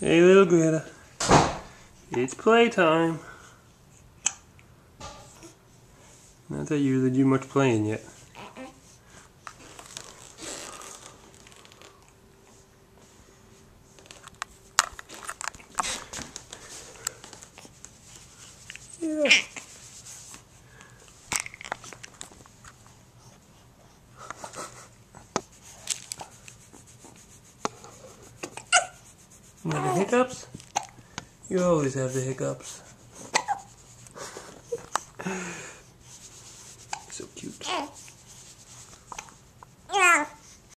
Hey, little Greta. It's playtime. Not that you really do much playing yet. Yeah. You have the hiccups? You always have the hiccups. So cute.